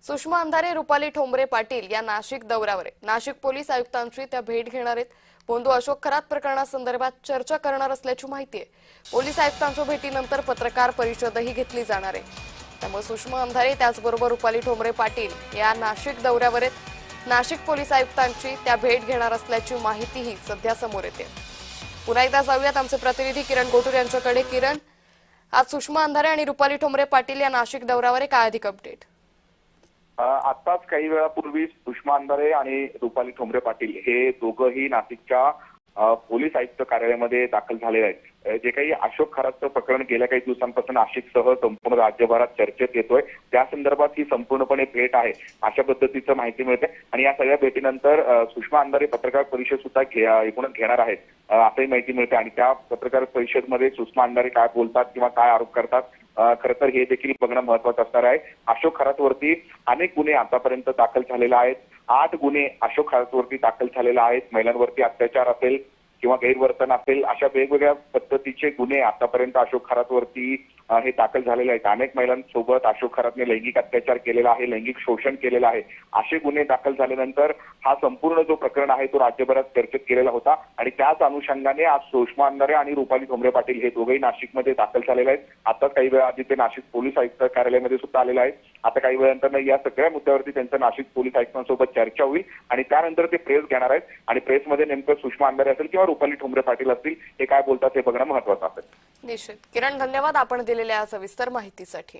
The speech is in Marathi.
सुषमा अंधारे, रुपाली ठोंबरे पाटील या नाशिक दौऱ्यावर आहेत। नाशिक पोलीस आयुक्तांची त्या भेट घेणार आहेत। बोंधू अशोक खरात प्रकरणासंदर्भात चर्चा करणार असल्याची माहिती आहे। पोलीस आयुक्तांच्या भेटीनंतर पत्रकार परिषदही घेतली जाणार आहे। त्यामुळे सुषमा अंधारे त्याचबरोबर रुपाली ठोंबरे पाटील या नाशिक दौऱ्यावर आहेत। नाशिक पोलीस आयुक्तांची त्या भेट घेणार असल्याची माहितीही सध्या समोर येते। पुन्हा एकदा जाऊयात आमचे प्रतिनिधी किरण गोटूर यांच्याकडे। किरण, आज सुषमा अंधारे आणि रुपाली ठोंबरे पाटील या नाशिक दौऱ्यावर काय अधिक अपडेट? आताच काही वेळापूर्वी सुषमा अंधारे आणि रुपाली ठोंबरे पाटील हे दोघंही नाशिकच्या पोलीस आयुक्त कार्यालयामध्ये दाखल झालेले आहेत। जे काही अशोक खरातचं प्रकरण गेल्या काही दिवसांपासून नाशिकसह संपूर्ण राज्यभरात चर्चेत येतोय, त्या संदर्भात ही संपूर्णपणे भेट आहे अशा पद्धतीचं माहिती मिळते। आणि या सगळ्या भेटीनंतर सुषमा अंधारे पत्रकार परिषद सुद्धा एकूणच घेणार आहेत असंही माहिती मिळते। आणि त्या पत्रकार परिषदेमध्ये सुषमा अंधारे काय बोलतात किंवा काय आरोप करतात, खरं तर हे देखील बघणं महत्वाचं असणार आहे। अशोक खरातवरती अनेक गुन्हे आतापर्यंत दाखल झालेले आहेत। 8 गुन्हे अशोक खरातवरती दाखल झालेले आहेत। महिलांवरती अत्याचार असेल किंवा गैरवर्तन असेल, अशा वेगवेगळ्या पद्धतीचे गुन्हे आतापर्यंत अशोक खरातवरती हे दाखल झालेले आहेत। अनेक महिलांसोबत अशोक खरातने लैंगिक अत्याचार केलेला आहे, लैंगिक शोषण केलेलं आहे। असे गुन्हे दाखल झाल्यानंतर हा संपूर्ण जो प्रकरण आहे तो राज्यभरात चर्चेत केलेला होता। आणि त्याच अनुषंगाने आज सुषमा अंधारे आणि रुपाली ठोंबरे पाटील हे दोघेही नाशिकमध्ये दाखल झालेले आहेत। आता काही वेळा आधी ते नाशिक पोलीस आयुक्त कार्यालयामध्ये सुद्धा आलेले आहेत। आता काही वेळानंतर या सगळ्या मुद्द्यावरती त्यांचं नाशिक पोलीस आयुक्तांसोबत चर्चा होईल आणि त्यानंतर ते प्रेस घेणार आहेत। आणि प्रेसमध्ये नेमकं सुषमा अंधारे असेल किंवा रुपाली ठोंबरे पाटील असतील हे काय बोलतात हे बघणं महत्वाचं असेल। निश्चित। किरण, धन्यवाद आपण दिलेल्या सविस्तर माहितीसाठी।